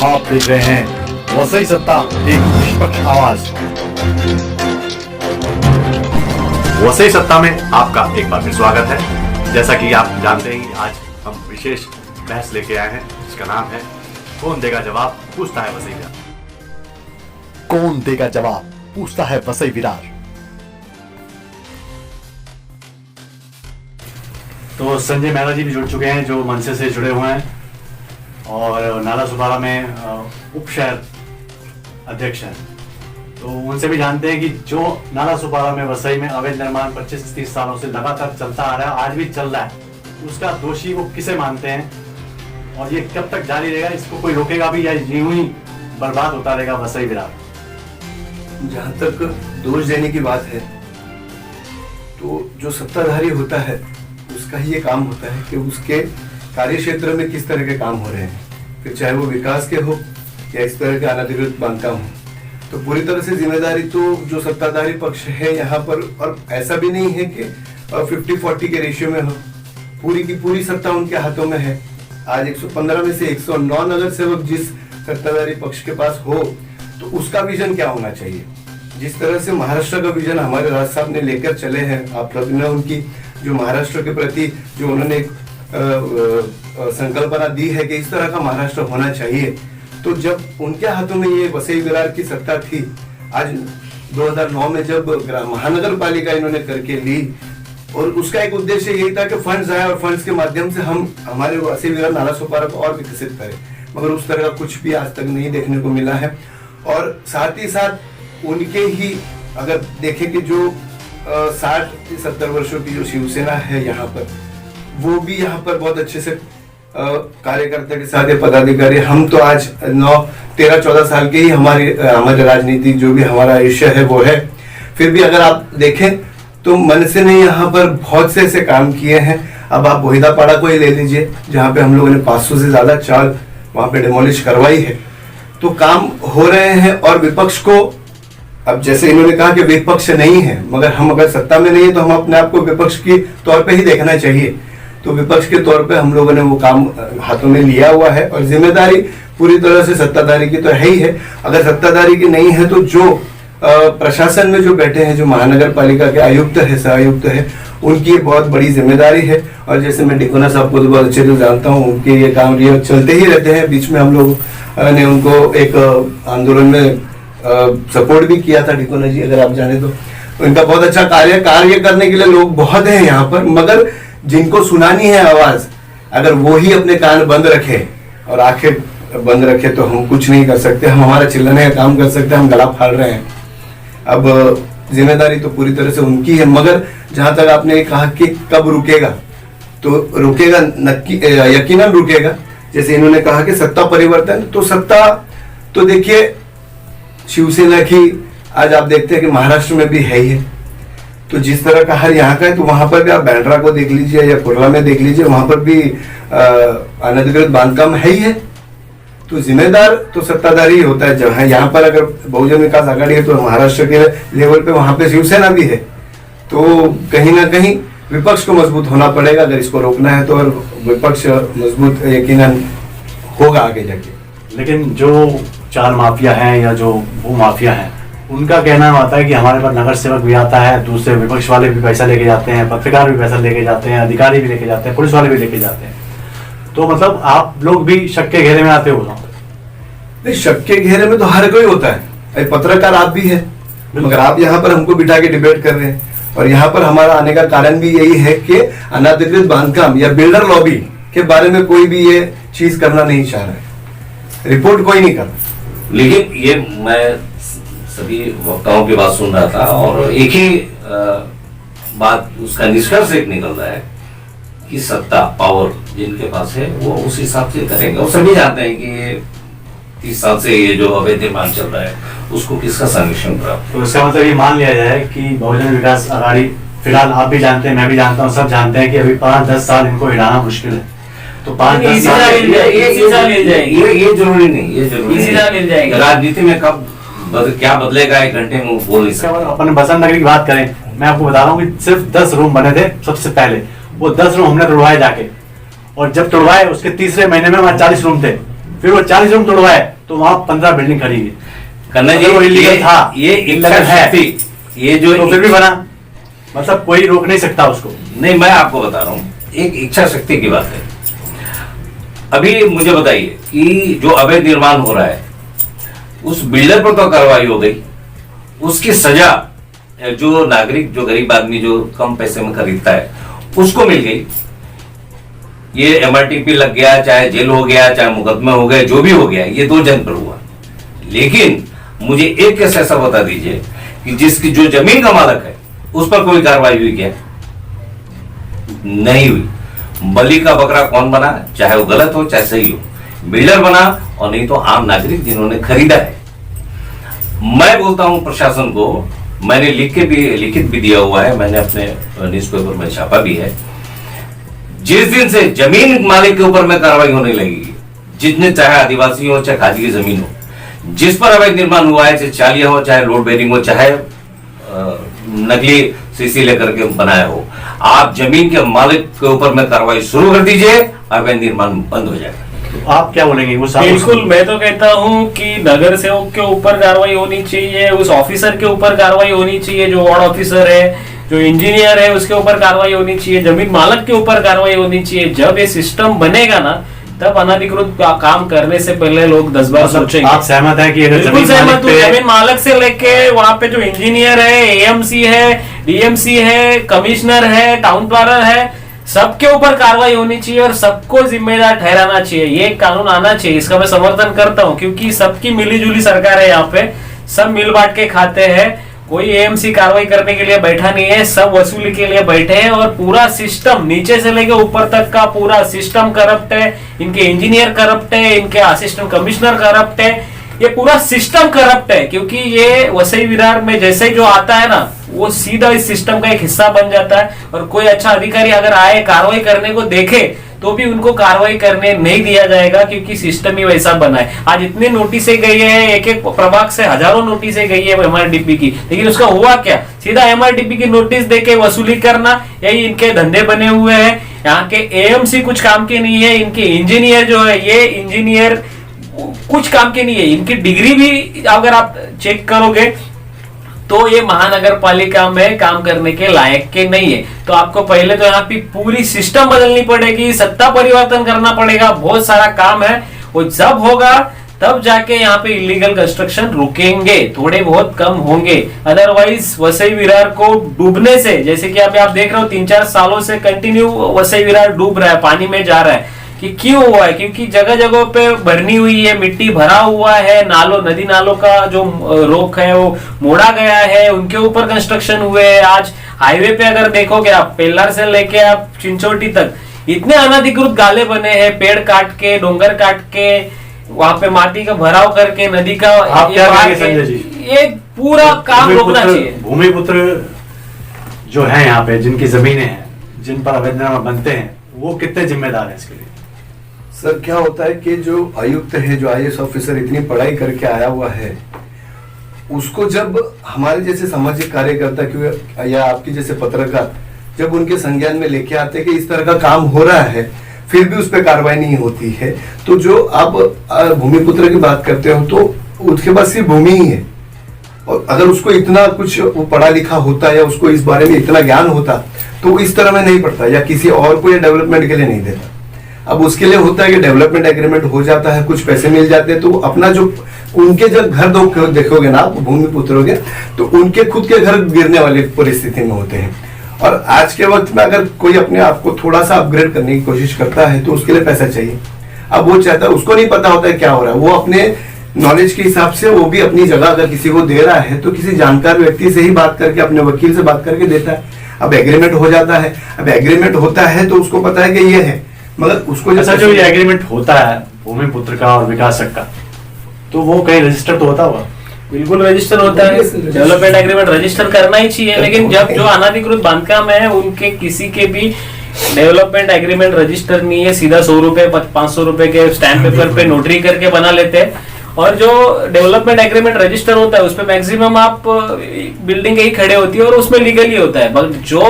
आप देख रहे हैं वसई सत्ता, एक निष्पक्ष आवाज। वसई सत्ता में आपका एक बार फिर स्वागत है। जैसा कि आप जानते हैं, आज हम विशेष बहस लेके आए हैं जिसका नाम है कौन देगा जवाब, पूछता है वसई विरार। कौन देगा जवाब, पूछता है वसई विरार। तो संजय मेहरा जी भी जुड़ चुके हैं जो मनसे से जुड़े हुए हैं और नाला सुपारा में उप शहर अध्यक्ष हैं। तो उनसे भी जानते हैं कि जो नाला सुपारा में वसई में अवैध निर्माण 25-30 सालों से लगातार चलता आ रहा है, आज भी चल रहा है, उसका दोषी वो किसे मानते हैं और ये कब तक जारी रहेगा, इसको कोई रोकेगा भी या यूं ही बर्बाद होता रहेगा वसई विरार? जहाँ तक दोष देने की बात है तो जो सत्ताधारी होता है उसका ही ये काम होता है कि उसके कार्य क्षेत्र में किस तरह के काम हो रहे हैं, फिर चाहे वो विकास के हो या इस तरह के अनधिकृत बांधकाम हो। तो पूरी तरह से जिम्मेदारी तो जो सत्ताधारी पक्ष है यहाँ पर, और ऐसा भी नहीं है कि 50-40 के रेशियो में हो, पूरी की पूरी सत्ता उनके हाथों में है। आज 115 में से 109 नगर सेवक जिस सत्ताधारी पक्ष के पास हो तो उसका विजन क्या होना चाहिए। जिस तरह से महाराष्ट्र का विजन हमारे राज साहब ने लेकर चले हैं, आप प्रतिदिन उनकी जो महाराष्ट्र के प्रति जो उन्होंने एक संकल्पना दी है कि इस तरह का महाराष्ट्र होना चाहिए, तो जब उनके हाथों में ये वसई विरार की सत्ता थी, आज 2009 में जब महानगर पालिका इन्होंने करके ली और उसका एक उद्देश्य यही था कि फंड्स आए और फंड्स के माध्यम से हम हमारे वसई विरार नाला सुपारा को और विकसित करें, मगर उस तरह का कुछ भी आज तक नहीं देखने को मिला है। और साथ ही साथ उनके ही अगर देखें कि जो 60-70 वर्षों की जो शिवसेना है यहाँ पर, वो भी यहाँ पर बहुत अच्छे से कार्यकर्ता के साथ पदाधिकारी, हम तो आज 13-14 साल के ही हमारे राजनीति जो भी हमारा आयुष्य है वो है, फिर भी अगर आप देखें तो मनसे ने यहाँ पर बहुत से ऐसे काम किए हैं। अब आप वहीदापाड़ा को ही ले लीजिए जहाँ पे हम लोगों ने 500 से ज्यादा चाल वहाँ पे डिमोलिश करवाई है, तो काम हो रहे हैं। और विपक्ष को, अब जैसे इन्होंने कहा कि विपक्ष नहीं है, मगर हम अगर सत्ता में नहीं है तो हम अपने आप को विपक्ष के तौर पे ही देखना चाहिए। तो विपक्ष के तौर पे हम लोगों ने वो काम हाथों में लिया हुआ है और जिम्मेदारी पूरी तरह से सत्ताधारी की तो है ही है। अगर सत्ताधारी की नहीं है तो जो प्रशासन में जो बैठे हैं, जो महानगर पालिका के आयुक्त है, सह आयुक्त है, उनकी बहुत बड़ी जिम्मेदारी है। और जैसे मैं डिकोना साहब को बहुत अच्छे से जानता हूँ, उनके ये काम चलते ही रहते हैं। बीच में हम लोग ने उनको एक आंदोलन में सपोर्ट भी किया था, डिकोना जी अगर आप जाने तो। उनका बहुत अच्छा कार्य करने के लिए लोग बहुत हैं यहाँ पर, मगर जिनको सुनानी है आवाज, अगर वो ही अपने कान बंद रखे और आंखें बंद रखे तो हम कुछ नहीं कर सकते। हम हमारा चिल्लाने का काम कर सकते हैं, हम गला फाड़ रहे हैं। अब जिम्मेदारी तो पूरी तरह से उनकी है, मगर जहां तक आपने कहा कि कब रुकेगा, तो रुकेगा नक्की, यकीनन रुकेगा। जैसे इन्होंने कहा कि सत्ता परिवर्तन, तो सत्ता तो देखिए शिवसेना की आज आप देखते हैं कि महाराष्ट्र में भी है ही है। तो जिस तरह का हर यहाँ का है, तो वहां पर भी आप बैंड्रा को देख लीजिए या कुर्ला में देख लीजिए, वहां पर भी अनधिकृत बांधकाम है ही है। तो जिम्मेदार तो सत्ताधारी ही होता है। जहां यहाँ पर अगर बहुजन विकास आघाड़ी है तो महाराष्ट्र के लेवल पे वहां पे शिवसेना भी है। तो कहीं ना कहीं विपक्ष को मजबूत होना पड़ेगा अगर इसको रोकना है तो, और विपक्ष मजबूत यकीनन होगा आगे जाके। लेकिन जो चार माफिया हैं या जो भू माफिया हैं, उनका कहना आता है कि हमारे पास नगर सेवक भी आता है, दूसरे विपक्ष वाले भी पैसा लेके जाते हैं, पत्रकार भी पैसा लेके जाते हैं, अधिकारी भी लेके जाते हैं, पुलिस वाले भी लेके जाते हैं। तो मतलब आप लोग भी शक के घेरे में आते हो? नहीं, शक के घेरे में तो हर कोई होता है, पत्रकार आप भी है, मगर आप यहाँ पर हमको बिठा के डिबेट कर रहे हैं। और यहाँ पर हमारा आने का कारण भी यही है कि अनधिकृत बांधकाम या बिल्डर लॉबी के बारे में कोई भी ये चीज करना नहीं चाह रहा है, रिपोर्ट कोई नहीं कर रहा। लेकिन ये मैं सभी वक्ताओं की बात सुन रहा था और एक ही बात, उसका निष्कर्ष एक निकल रहा है कि सत्ता पावर जिनके पास है वो उस हिसाब से करेंगे। और सभी जानते हैं कि ये 30 साल से ये जो अवैध निर्माण चल रहा है उसको किसका संरक्षण प्राप्त। तो इसका मतलब ये मान लिया जाए कि बहुजन विकास आघाड़ी, फिलहाल आप भी जानते हैं, मैं भी जानता हूँ, सब जानते हैं कि अभी 5-10 साल इनको हिलाना मुश्किल है। तो 5-10 साल ये जरूरी नहीं, ये जरूरी मिल जाएगा। राजनीति में कब क्या बदलेगा एक घंटे में बोल नहीं सकते। अपन बसंत नगरी की बात करें, मैं आपको बता रहा हूँ कि सिर्फ 10 रूम बने थे सबसे पहले, वो 10 रूम हमने तोड़वाए जाके, और जब तोड़वाए उसके तीसरे महीने में वहां 40 रूम थे। फिर वो 40 रूम तोड़वाए तो वहां 15 बिल्डिंग खड़ी है। कन्ना जी, अगर वो illegal था, ये illegal इच्छा है, शक्ति, ये जो तो फिर भी बना, मतलब कोई रोक नहीं सकता उसको। नहीं, मैं आपको बता रहा हूँ, एक इच्छा शक्ति की बात है। अभी मुझे बताइए कि जो अवैध निर्माण हो रहा है, उस बिल्डर पर तो कार्रवाई हो गई, उसकी सजा जो नागरिक, जो गरीब आदमी जो कम पैसे में खरीदता है, उसको मिल गई। ये MRTP लग गया, चाहे जेल हो गया, चाहे मुकदमे हो गए, जो भी हो गया, ये 2 जन पर हुआ। लेकिन मुझे एक केस ऐसा बता दीजिए कि जिसकी जो जमीन का मालक है उस पर कोई कार्रवाई हुई क्या? नहीं हुई। बलि का बकरा कौन बना? चाहे वो गलत हो चाहे सही हो, बिल्डर बना, और नहीं तो आम नागरिक जिन्होंने खरीदा है। मैं बोलता हूं प्रशासन को, मैंने लिखित भी दिया हुआ है, मैंने अपने न्यूज़पेपर में छापा भी है। जिस दिन से जमीन मालिक के ऊपर में कार्रवाई होने लगेगी, जितने चाहे आदिवासी हो चाहे खादी की जमीन हो, जिस पर अवैध निर्माण हुआ है, चाहे चालिया हो, चाहे लोड बेरिंग हो, चाहे नकली सीसी लेकर के बनाया हो, आप जमीन के मालिक के ऊपर में कार्रवाई शुरू कर दीजिए, अवैध निर्माण बंद हो जाएगा। तो आप क्या बोलेंगे? वो बिल्कुल, मैं तो कहता हूं कि नगर सेवक के ऊपर कार्रवाई होनी चाहिए, उस ऑफिसर के ऊपर कार्रवाई होनी चाहिए, जो वार्ड ऑफिसर है, जो इंजीनियर है, उसके ऊपर कार्रवाई होनी चाहिए, जमीन मालक के ऊपर कार्रवाई होनी चाहिए। जब ये सिस्टम बनेगा ना, तब अनधिकृत काम करने से पहले लोग 10 बार सोचेंगे। आप सहमत है कि अगर बिल्कुल सहमत हूं। जमीन मालक से लेके वहां पे जो इंजीनियर है, AMC है, DMC है, कमिश्नर है, टाउन प्लानर है, सबके ऊपर कार्रवाई होनी चाहिए और सबको जिम्मेदार ठहराना चाहिए। ये कानून आना चाहिए, इसका मैं समर्थन करता हूं, क्योंकि सबकी मिलीजुली सरकार है यहाँ पे, सब मिल बांट के खाते हैं। कोई AMC कार्रवाई करने के लिए बैठा नहीं है, सब वसूली के लिए बैठे हैं। और पूरा सिस्टम नीचे से लेके ऊपर तक का पूरा सिस्टम करप्ट है, इनके इंजीनियर करप्ट है, इनके असिस्टेंट कमिश्नर करप्ट है, ये पूरा सिस्टम करप्ट है। क्योंकि ये वसई विरार में जैसे ही जो आता है ना, वो सीधा इस सिस्टम का एक हिस्सा बन जाता है। और कोई अच्छा अधिकारी अगर आए कार्रवाई करने को देखे तो भी उनको कार्रवाई करने नहीं दिया जाएगा, क्योंकि सिस्टम ही वैसा बना है। आज इतने नोटिसें गई है, एक एक प्रभाग से हजारों नोटिसें गई है MRDP की, लेकिन उसका हुआ क्या? सीधा MRDP की नोटिस देके वसूली करना, यही इनके धंधे बने हुए हैं। यहाँ के AMC कुछ काम के नहीं है, इनके इंजीनियर जो है, ये इंजीनियर कुछ काम के नहीं है। इनकी डिग्री भी अगर आप चेक करोगे तो ये महानगर पालिका में काम करने के लायक के नहीं है। तो आपको पहले तो यहाँ पे पूरी सिस्टम बदलनी पड़ेगी, सत्ता परिवर्तन करना पड़ेगा, बहुत सारा काम है। वो जब होगा तब जाके यहाँ पे इलीगल कंस्ट्रक्शन रुकेंगे, थोड़े बहुत कम होंगे। अदरवाइज वसई विरार को डूबने से, जैसे कि अभी आप देख रहे हो 3-4 सालों से कंटिन्यू वसई विरार डूब रहा है, पानी में जा रहा है। कि क्यों हुआ है? क्योंकि जगह जगह पे भरनी हुई है, मिट्टी भरा हुआ है, नालों नदी नालों का जो रोक है वो मोड़ा गया है, उनके ऊपर कंस्ट्रक्शन हुए है। आज हाईवे पे अगर देखोगे आप, पेल्लार से लेके आप चिंचोटी तक इतने अनधिकृत गाले बने हैं, पेड़ काट के, डोंगर काट के, वहां पे माटी का भराव करके, नदी का आप क्या कहेंगे संजय जी? ये पूरा काम रोकना चाहिए। भूमिपुत्र जो है यहाँ पे, जिनकी जमीनें हैं, जिन पर अवैध निर्माण बनते हैं, वो कितने जिम्मेदार है इसके लिए? सर, क्या होता है कि जो आयुक्त है, जो IAS ऑफिसर इतनी पढ़ाई करके आया हुआ है, उसको जब हमारे जैसे सामाजिक कार्यकर्ता क्यों या आपकी जैसे पत्रकार जब उनके संज्ञान में लेके आते हैं कि इस तरह का काम हो रहा है, फिर भी उस पर कार्रवाई नहीं होती है, तो जो आप भूमिपुत्र की बात करते हो तो उसके पास सिर्फ भूमि ही है। और अगर उसको इतना कुछ वो पढ़ा लिखा होता या उसको इस बारे में इतना ज्ञान होता तो इस तरह में नहीं पढ़ता या किसी और को ये डेवलपमेंट के लिए नहीं देता। अब उसके लिए होता है कि डेवलपमेंट एग्रीमेंट हो जाता है, कुछ पैसे मिल जाते हैं, तो अपना जो उनके जब घर देखोगे ना आप भूमिपुत्रों के, तो उनके खुद के घर गिरने वाली परिस्थिति में होते हैं। और आज के वक्त में अगर कोई अपने आप को थोड़ा सा अपग्रेड करने की कोशिश करता है तो उसके लिए पैसा चाहिए। अब वो चाहता है, उसको नहीं पता होता है क्या हो रहा है, वो अपने नॉलेज के हिसाब से वो भी अपनी जगह अगर किसी को दे रहा है तो किसी जानकार व्यक्ति से ही बात करके, अपने वकील से बात करके देता है। अब एग्रीमेंट हो जाता है, अब एग्रीमेंट होता है तो उसको पता है कि ये है, मगर उसको अच्छा जो ये एग्रीमेंट होता है भूमिपुत्र का और विकासक का, तो वो कहीं रजिस्टर तो होता होगा? बिल्कुल रजिस्टर होता है, डेवलपमेंट एग्रीमेंट रजिस्टर करना ही चाहिए। लेकिन जब जो अनाधिकृत बांधकाम है उनके किसी के भी डेवलपमेंट एग्रीमेंट रजिस्टर नहीं है, सीधा 100 रुपए 500 रुपए के स्टैम्प पेपर पे नोटरी करके बना लेते हैं। और जो डेवलपमेंट एग्रीमेंट रजिस्टर होता है उसपे मैक्सिमम आप बिल्डिंग ही खड़े होती है और उसमें लीगली होता है। बट जो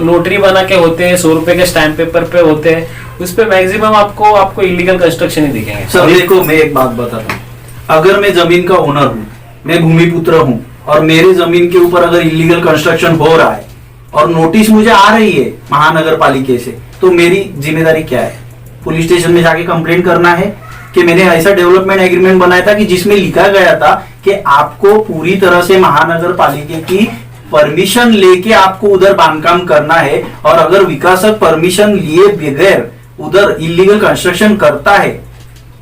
नोटरी बना के होते हैं, 100 रुपए के स्टैम्प पेपर पे होते हैं, उस पे मैक्सिमम आपको इलीगल कंस्ट्रक्शन ही दिखेंगे। सर देखो, मैं एक बात बताता हूँ, अगर मैं जमीन का ओनर हूँ, मैं भूमिपुत्र हूँ, और मेरे जमीन के ऊपर अगर इलीगल कंस्ट्रक्शन हो रहा है और नोटिस मुझे आ रही है महानगर पालिका से, तो मेरी जिम्मेदारी क्या है? पुलिस स्टेशन में जाके कंप्लेंट करना है कि मैंने ऐसा डेवलपमेंट एग्रीमेंट बनाया था कि जिसमें लिखा गया था कि आपको पूरी तरह से महानगर पालिका की परमिशन लेके आपको उधर बांधकाम करना है, और अगर विकासक परमिशन लिए बगैर उधर इलीगल कंस्ट्रक्शन करता है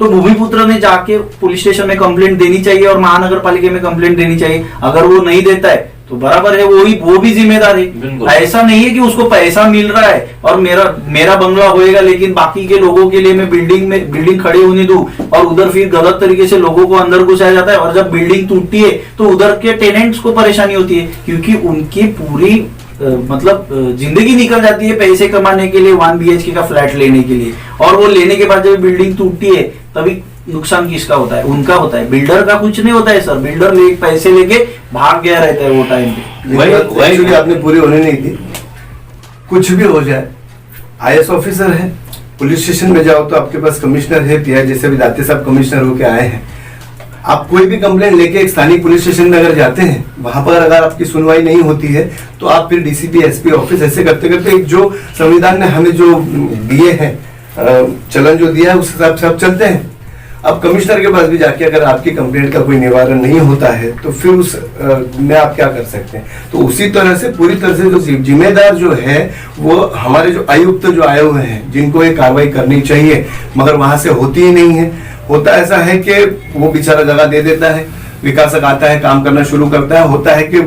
तो भूमिपुत्र ने जाके पुलिस स्टेशन में कंप्लेंट देनी चाहिए और महानगर पालिका में कंप्लेंट देनी चाहिए। अगर वो नहीं देता है तो बराबर है, वो भी जिम्मेदार है। ऐसा नहीं है कि उसको पैसा मिल रहा है और मेरा बंगला होएगा लेकिन बाकी के लोगों के लिए मैं बिल्डिंग खड़ी होने दूं, और उधर फिर गलत तरीके से लोगों को अंदर घुसाया जाता है, और जब बिल्डिंग टूटती है तो उधर के टेनेंट्स को परेशानी होती है, क्योंकि उनकी पूरी मतलब जिंदगी निकल जाती है पैसे कमाने के लिए 1 BHK का फ्लैट लेने के लिए, और वो लेने के बाद जब बिल्डिंग टूटती है तभी नुकसान किसका होता है? उनका होता है, बिल्डर का कुछ नहीं होता है सर। बिल्डर पैसे लेके भाग गया रहता है वो टाइम पे। एक्चुअली आपने पूरी होने नहीं दी। कुछ भी हो जाए, IS ऑफिसर है, पुलिस स्टेशन में जाओ तो आपके पास कमिश्नर है, PI जैसे भी दाते साहब कमिश्नर होके आए हैं। आप कोई भी कंप्लेंट लेके एक स्थानीय पुलिस स्टेशन में अगर जाते हैं, वहां पर अगर आपकी सुनवाई नहीं होती है तो आप फिर DCP SP ऑफिस ऐसे करते करते जो संविधान ने हमें जो दिए हैं, चलन जो दिया है उस हिसाब से आप चलते हैं। अब कमिश्नर के पास भी जाके अगर आपकी कंप्लेंट का कोई निवारण नहीं होता है तो फिर उस में आप क्या कर सकते हैं? तो उसी तरह से पूरी तरह से जो जिम्मेदार जो है वो हमारे जो आयुक्त जो आए हुए हैं, जिनको ये कार्रवाई करनी चाहिए मगर वहां से होती ही नहीं है। होता ऐसा है कि वो बेचारा जगह दे देता है, विकासक आता है, काम करना शुरू करता है, होता है कि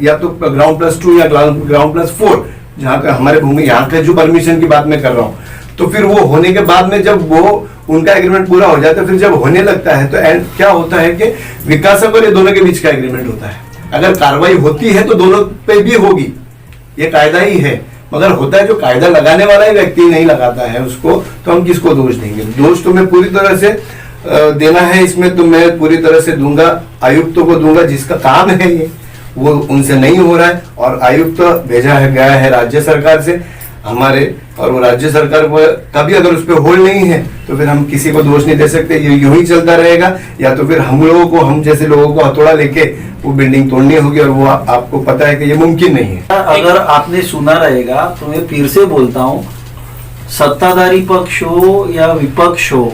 या तो ground+2 या ground+4 जहाँ का हमारे भूमि यहाँ का जो परमिशन की बात मैं कर रहा हूँ, तो फिर वो होने के बाद में जब वो उनका एग्रीमेंट पूरा हो जाता है, फिर जब होने लगता है तो क्या होता है कि विकासक और ये दोनों के बीच का एग्रीमेंट होता है। अगर कार्रवाई होती है तो दोनों पे भी होगी, ये कायदा ही है। मगर होता है जो कायदा लगाने वाला ही व्यक्ति नहीं लगाता है उसको, तो हम किसको दोष देंगे? दोष तो मैं पूरी तरह से देना है इसमें, तो मैं पूरी तरह से दूंगा, आयुक्तों को दूंगा जिसका काम है ये, वो उनसे नहीं हो रहा है। और आयुक्त भेजा है गया है राज्य सरकार से हमारे, और वो राज्य सरकार को कभी अगर उस पर होल्ड नहीं है तो फिर हम किसी को दोष नहीं दे सकते, ये यूं ही चलता रहेगा। या तो फिर हम जैसे लोगों को हथौड़ा लेके वो बिल्डिंग तोड़नी होगी, और वो आपको पता है कि ये मुमकिन नहीं है। अगर आपने सुना रहेगा तो मैं फिर से बोलता हूँ, सत्ताधारी पक्ष हो या विपक्ष हो,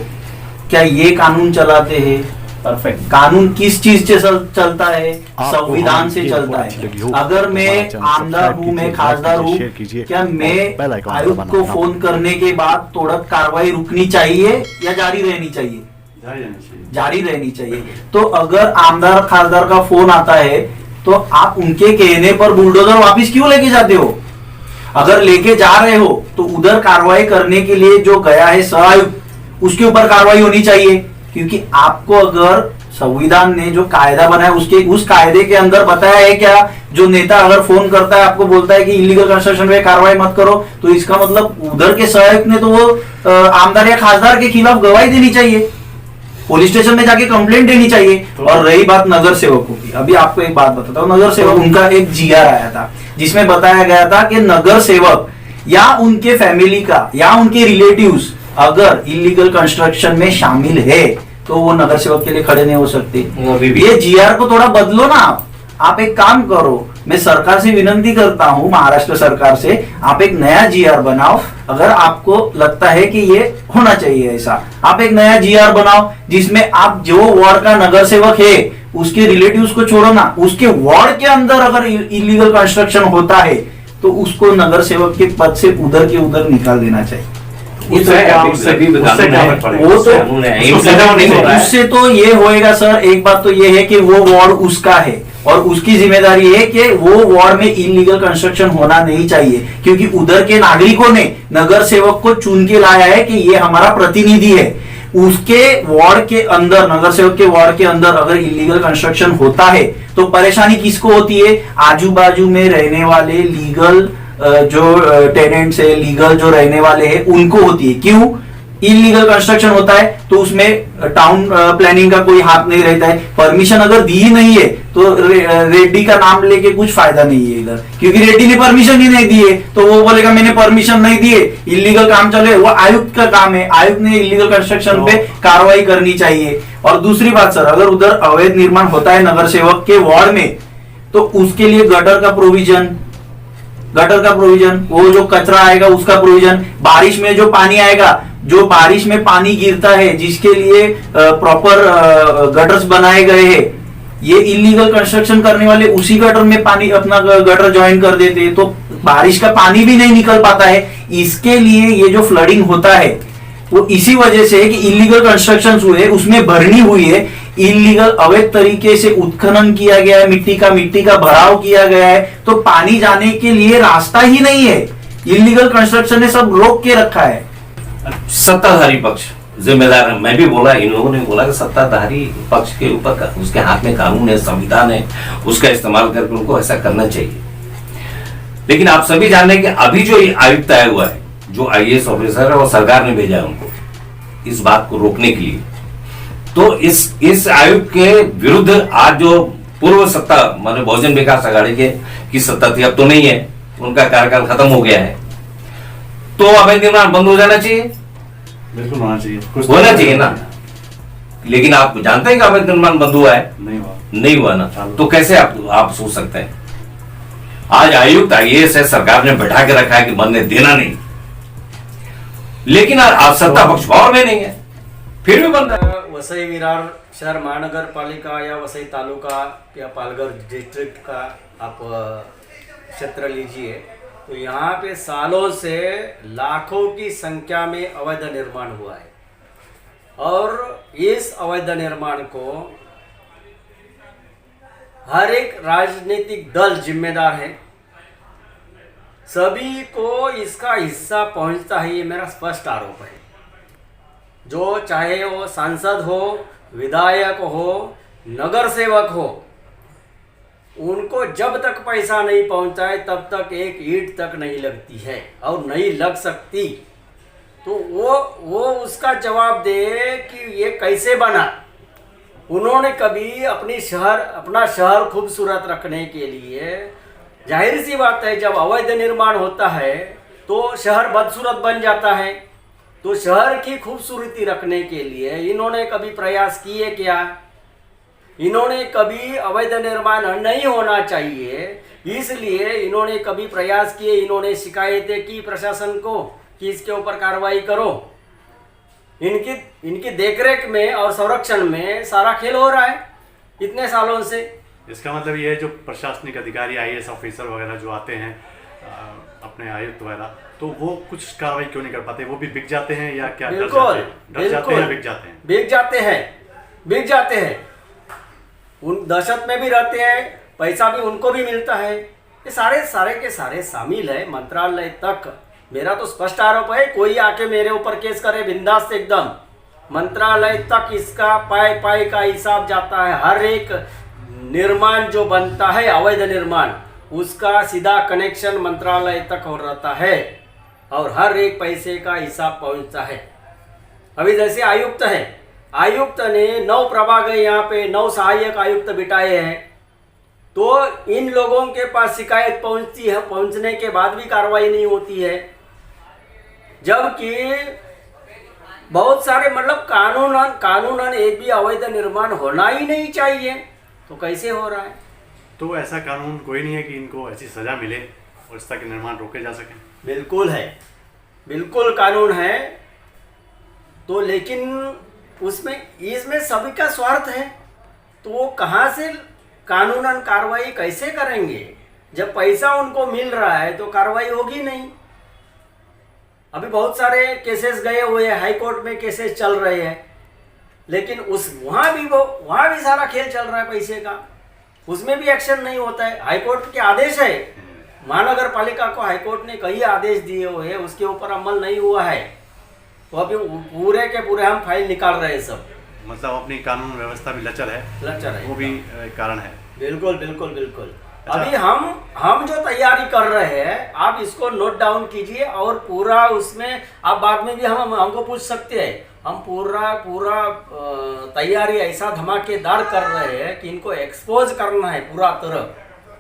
क्या ये कानून चलाते हैं? परफेक्ट। कानून किस चीज से चलता है? संविधान से चलता है। अगर मैं आमदार हूँ, मैं खासदार हूँ, क्या मैं आयुक्त को फोन करने के बाद तुरंत कार्रवाई रुकनी चाहिए या जारी रहनी चाहिए? जारी रहनी चाहिए। तो अगर आमदार खासदार का फोन आता है तो आप उनके कहने पर बुलडोजर वापिस क्यों लेके जाते हो? अगर लेके जा रहे हो तो उधर कार्रवाई करने के लिए जो गया है सहायुक्त, उसके ऊपर कार्रवाई होनी चाहिए, क्योंकि आपको अगर संविधान ने जो कायदा बनाया उस कायदे के अंदर बताया है क्या? जो नेता अगर फोन करता है आपको बोलता है कि इलीगल कंस्ट्रक्शन पे कार्रवाई मत करो, तो इसका मतलब उधर के सहायक ने तो वो आमदार या खासदार के खिलाफ गवाही देनी चाहिए, पुलिस स्टेशन में जाके कंप्लेंट देनी चाहिए। और रही बात नगर सेवकों की, अभी आपको एक बात बताता हूँ। नगर सेवक, उनका एक GR आया था जिसमें बताया गया था कि नगर सेवक या उनके फैमिली का या उनके रिलेटिव्स अगर इलीगल कंस्ट्रक्शन में शामिल है तो वो नगर सेवक के लिए खड़े नहीं हो सकते। ये GR को थोड़ा बदलो ना। आप एक काम करो, मैं सरकार से विनती करता हूं, महाराष्ट्र सरकार से, आप एक नया GR बनाओ। अगर आपको लगता है कि ये होना चाहिए ऐसा, आप एक नया GR बनाओ जिसमें आप जो वार्ड का नगर सेवक है उसके रिलेटिव्स को छोड़ो ना, उसके वार्ड के अंदर अगर इलीगल कंस्ट्रक्शन होता है तो उसको नगर सेवक के पद से उधर के उधर निकाल देना चाहिए। उससे तो ये होएगा सर, एक बात तो ये है कि वो वार्ड उसका है और उसकी जिम्मेदारी है कि वो वार्ड में इलीगल कंस्ट्रक्शन होना नहीं चाहिए, क्योंकि उधर के नागरिकों ने नगर सेवक को चुन के लाया है कि ये हमारा प्रतिनिधि है। उसके वार्ड के अंदर, नगर सेवक के वार्ड के अंदर अगर इलीगल कंस्ट्रक्शन होता है तो परेशानी किसको होती है? आजू बाजू में रहने वाले लीगल जो टेनेंट्स है, लीगल जो रहने वाले हैं, उनको होती है। क्यों? इलीगल कंस्ट्रक्शन होता है तो उसमें टाउन प्लानिंग का कोई हाथ नहीं रहता है। परमिशन अगर दी ही नहीं है तो रेड्डी का नाम लेके कुछ फायदा नहीं है इधर, क्योंकि रेड्डी ने परमिशन ही नहीं दी है तो वो बोलेगा मैंने परमिशन नहीं दी है, इलीगल काम चले। वो आयुक्त का काम है, आयुक्त ने इलीगल कंस्ट्रक्शन पे कार्रवाई करनी चाहिए। और दूसरी बात सर, अगर उधर अवैध निर्माण होता है नगर सेवक के वार्ड में तो उसके लिए गटर का प्रोविजन, वो जो कचरा आएगा उसका प्रोविजन, बारिश में जो पानी आएगा, जो बारिश में पानी गिरता है जिसके लिए प्रॉपर गटर्स बनाए गए हैं, ये इलीगल कंस्ट्रक्शन करने वाले उसी गटर में पानी अपना गटर ज्वाइन कर देते हैं तो बारिश का पानी भी नहीं निकल पाता है। इसके लिए ये जो फ्लडिंग होता है वो इसी वजह से है कि इलीगल कंस्ट्रक्शन हुए, उसमें भरनी हुई है, इलीगल अवैध तरीके से उत्खनन किया गया है, मिट्टी का भराव किया गया है, तो पानी जाने के लिए रास्ता ही नहीं है। इलीगल कंस्ट्रक्शन ने सब रोक के रखा है। सत्ताधारी पक्ष जिम्मेदार है। मैं भी बोला, इन लोगों ने बोला कि सत्ताधारी पक्ष के ऊपर उसके हाथ में कानून है, संविधान है, उसका इस्तेमाल करके उनको ऐसा करना चाहिए। लेकिन आप सभी जान रहे हैं कि अभी जो आयुक्त आया हुआ है, जो IAS ऑफिसर है, और सरकार ने भेजा है उनको इस बात को रोकने के लिए। तो इस आयुक्त के विरुद्ध आज जो पूर्व सत्ता माने बहुजन विकास आघाड़ी की सत्ता थी, अब तो नहीं है, उनका कार्यकाल खत्म हो गया है, तो अवैध निर्माण बंद हो जाना चाहिए। बिल्कुल होना चाहिए, होना चाहिए ना। लेकिन आप जानते हैं कि अवैध निर्माण बंद हुआ है? नहीं हुआ ना। तो कैसे आप सोच सकते हैं? आज आयुक्त IAS है, सरकार ने बैठा के रखा है कि बनने देना नहीं, लेकिन आज सत्ता पक्ष पावर में नहीं है, फिर भी बंद है। वसई विरार शहर महानगर पालिका या वसई तालुका या पालघर डिस्ट्रिक्ट का आप क्षेत्र लीजिए, तो यहाँ पे सालों से लाखों की संख्या में अवैध निर्माण हुआ है और इस अवैध निर्माण को हर एक राजनीतिक दल जिम्मेदार है, सभी को इसका हिस्सा पहुंचता है, ये मेरा स्पष्ट आरोप है। जो चाहे वो सांसद हो, विधायक हो, नगर सेवक हो, उनको जब तक पैसा नहीं पहुंचता है तब तक एक ईंट तक नहीं लगती है और नहीं लग सकती। तो वो उसका जवाब दे कि ये कैसे बना। उन्होंने कभी अपना शहर खूबसूरत रखने के लिए, जाहिर सी बात है जब अवैध निर्माण होता है तो शहर बदसूरत बन जाता है, तो शहर की खूबसूरती रखने के लिए इन्होंने कभी प्रयास किए क्या? इन्होंने कभी अवैध निर्माण नहीं होना चाहिए इसलिए इन्होंने कभी प्रयास किए, इन्होंने शिकायतें की प्रशासन को कि इसके ऊपर कार्रवाई करो। इनकी देखरेख में और संरक्षण में सारा खेल हो रहा है इतने सालों से। इसका मतलब ये है जो प्रशासनिक अधिकारी IAS ऑफिसर वगैरह जो आते हैं अपने आयुक्त वगैरह, तो वो कुछ कार्रवाई क्यों नहीं कर पाते? वो भी बिक जाते हैं या क्या? बिल्कुल डर जाते हैं या बिक जाते हैं? बिक जाते हैं। उन दहशत में भी रहते हैं, पैसा भी उनको भी मिलता है। ये सारे के सारे शामिल है मंत्रालय तक। मेरा तो स्पष्ट आरोप है, कोई आके मेरे ऊपर केस करे बिंदास से एकदम, मंत्रालय तक इसका पाई का हिसाब जाता है। हर एक निर्माण जो बनता है अवैध निर्माण, उसका सीधा कनेक्शन मंत्रालय तक हो रहता है और हर एक पैसे का हिसाब पहुंचता है। अभी जैसे आयुक्त है, आयुक्त ने 9 प्रभाग यहाँ पे 9 सहायक आयुक्त बिठाए हैं, तो इन लोगों के पास शिकायत पहुंचती है, पहुंचने के बाद भी कार्रवाई नहीं होती है, जबकि बहुत सारे मतलब कानूनन एक भी अवैध निर्माण होना ही नहीं चाहिए, तो कैसे हो रहा है? तो ऐसा कानून कोई नहीं है कि इनको ऐसी सजा मिले और इस तरह के निर्माण रोके जा सकें? बिल्कुल है, बिल्कुल कानून है, तो लेकिन इसमें सभी का स्वार्थ है, तो वो कहाँ से कानूनन कार्रवाई कैसे करेंगे? जब पैसा उनको मिल रहा है तो कार्रवाई होगी नहीं। अभी बहुत सारे केसेस गए हुए हैं, हाई कोर्ट में केसेस चल रहे हैं, लेकिन वहाँ भी सारा खेल चल रहा है पैसे का, उसमें भी एक्शन नहीं होता है। हाई कोर्ट के आदेश है, महानगर पालिका को हाई कोर्ट ने कई आदेश दिए हुए हैं, उसके ऊपर अमल नहीं हुआ है, तो अभी पूरे के पूरे हम फाइल निकाल रहे हैं सब। मतलब अपनी कानून व्यवस्था भी लचर है, वो भी एक कारण है। बिल्कुल बिल्कुल बिल्कुल। अभी हम जो तैयारी कर रहे हैं आप इसको नोट डाउन कीजिए और पूरा उसमें आप बाद में भी हमको पूछ सकते हैं। हम पूरा तैयारी ऐसा धमाकेदार कर रहे हैं कि इनको एक्सपोज करना है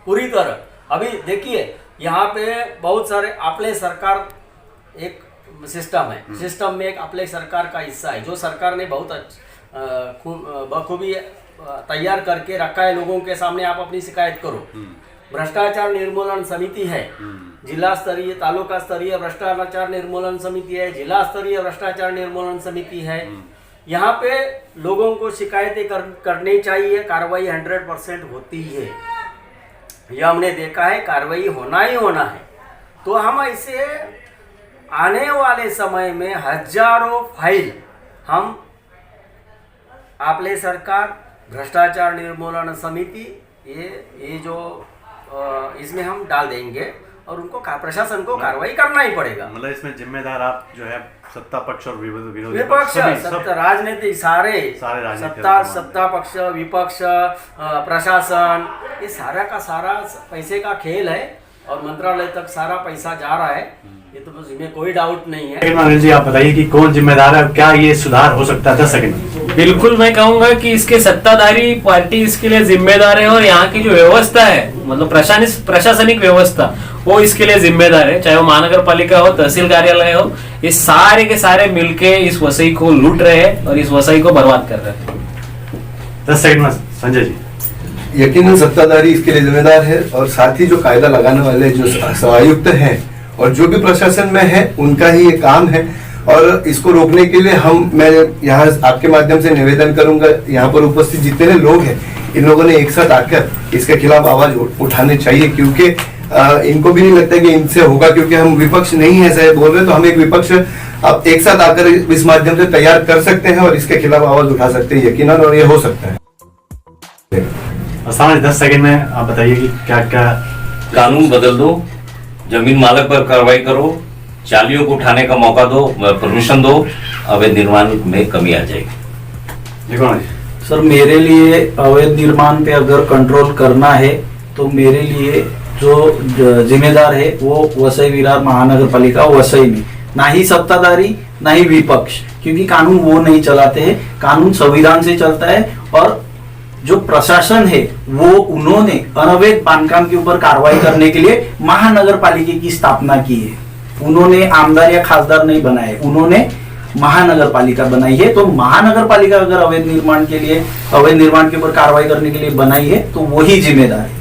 पूरी तरह। अभी देखिए यहाँ पे बहुत सारे आपले सरकार एक सिस्टम है, सिस्टम में एक आपले सरकार का हिस्सा है जो सरकार ने बहुत बखूबी तैयार करके रखा है। लोगों के सामने आप अपनी शिकायत करो। भ्रष्टाचार निर्मूलन समिति है, जिला स्तरीय तालुका स्तरीय भ्रष्टाचार निर्मूलन समिति है, जिला स्तरीय भ्रष्टाचार निर्मूलन समिति है। यहाँ पे लोगों को शिकायतें करनी चाहिए, कार्रवाई 100% होती है। यह हमने देखा है, कार्रवाई होना ही होना है। तो हम ऐसे आने वाले समय में हजारों फाइल हम आपले सरकार भ्रष्टाचार निर्मूलन समिति ये जो इसमें हम डाल देंगे और उनको प्रशासन को कार्रवाई करना ही पड़ेगा। मतलब इसमें जिम्मेदार आप जो है सत्ता पक्ष और विरोधी पक्ष, राजनीतिक सारे सत्ता पक्ष, विपक्ष, प्रशासन, ये सारा का सारा पैसे का खेल है और मंत्रालय तक सारा पैसा जा रहा है। ये तो इसमें कोई डाउट नहीं है। अनिल जी आप बताइए कि कौन जिम्मेदार है, क्या ये सुधार हो सकता है? 10 सेकंड। बिल्कुल, मैं कहूंगा कि इसके सत्ताधारी पार्टी इसके लिए जिम्मेदार है और यहाँ की जो व्यवस्था है मतलब प्रशासनिक व्यवस्था वो इसके लिए जिम्मेदार है। चाहे वो महानगर पालिका हो, तहसील कार्यालय हो, ये सारे के सारे मिलके इस वसई को लूट रहे हैं और इस वसई को बर्बाद कर रहे हैं। 10 सेकंड में संजय जी। यकीनन सत्ताधारी इसके लिए जिम्मेदार है और साथ ही जो कायदा लगाने वाले जो आयुक्त हैं और जो भी प्रशासन में है उनका ही ये काम है। और इसको रोकने के लिए मैं यहाँ आपके माध्यम से निवेदन करूंगा, यहाँ पर उपस्थित जितने लोग हैं इन लोगों ने एक साथ आकर इसके खिलाफ आवाज उठाने चाहिए, क्योंकि इनको भी नहीं लगता कि इनसे होगा, क्योंकि हम विपक्ष नहीं है ऐसा बोल रहे, तो हम एक विपक्ष अब एक साथ आकर इस माध्यम से तैयार कर सकते हैं और इसके खिलाफ आवाज उठा सकते हैं यकीनन, और ये हो सकता है। 10 सेकंड में आप बताइए कि क्या क्या कानून बदल दो, जमीन मालक पर कार्रवाई करो, चालियों को उठाने का मौका दो, परमिशन दो, अवैध निर्माण में कमी आ जाएगी। देखो सर, मेरे लिए अवैध निर्माण पे अगर कंट्रोल करना है तो मेरे लिए जो जिम्मेदार है वो वसई विरार महानगर पालिका वसई में, ना ही सत्ताधारी ना ही विपक्ष, क्योंकि कानून वो नहीं चलाते हैं, कानून संविधान से चलता है। और जो प्रशासन है वो उन्होंने अनवैध बांधकाम के ऊपर कार्रवाई करने के लिए महानगर पालिका की स्थापना की है। उन्होंने आमदार या खासदार नहीं बनाए, उन्होंने महानगर पालिका बनाई है। तो महानगर पालिका अगर अवैध निर्माण के ऊपर कार्रवाई करने के लिए बनाई है तो वही जिम्मेदार है।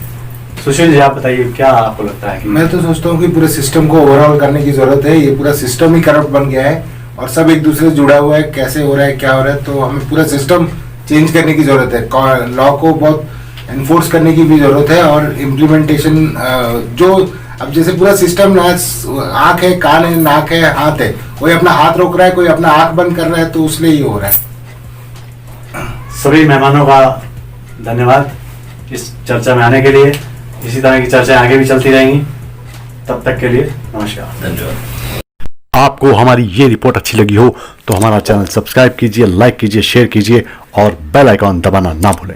सुशील जी आप बताइए क्या आपको लगता है? मैं तो सोचता हूँ कि पूरे सिस्टम को ओवरऑल करने की जरूरत है। ये पूरा सिस्टम ही करप्ट बन गया है और सब एक दूसरे से जुड़ा हुआ है, कैसे हो रहा है क्या हो रहा है, तो हमें पूरा सिस्टम चेंज करने की जरूरत है। लॉ को बहुत एनफोर्स करने की भी जरूरत है और इम्प्लीमेंटेशन जो अब जैसे पूरा सिस्टम आंख है, कान है, नाक है, हाथ है, कोई अपना हाथ रोक रहा है, कोई अपना आंख बंद कर रहा है, तो उसलिए ये हो रहा है। सभी मेहमानों का धन्यवाद इस चर्चा में आने के लिए। इसी तरह की चर्चाएं आगे भी चलती रहेंगी। तब तक के लिए नमस्कार, धन्यवाद। आपको हमारी ये रिपोर्ट अच्छी लगी हो तो हमारा चैनल सब्सक्राइब कीजिए, लाइक कीजिए, शेयर कीजिए और बेल आइकॉन दबाना ना भूलें।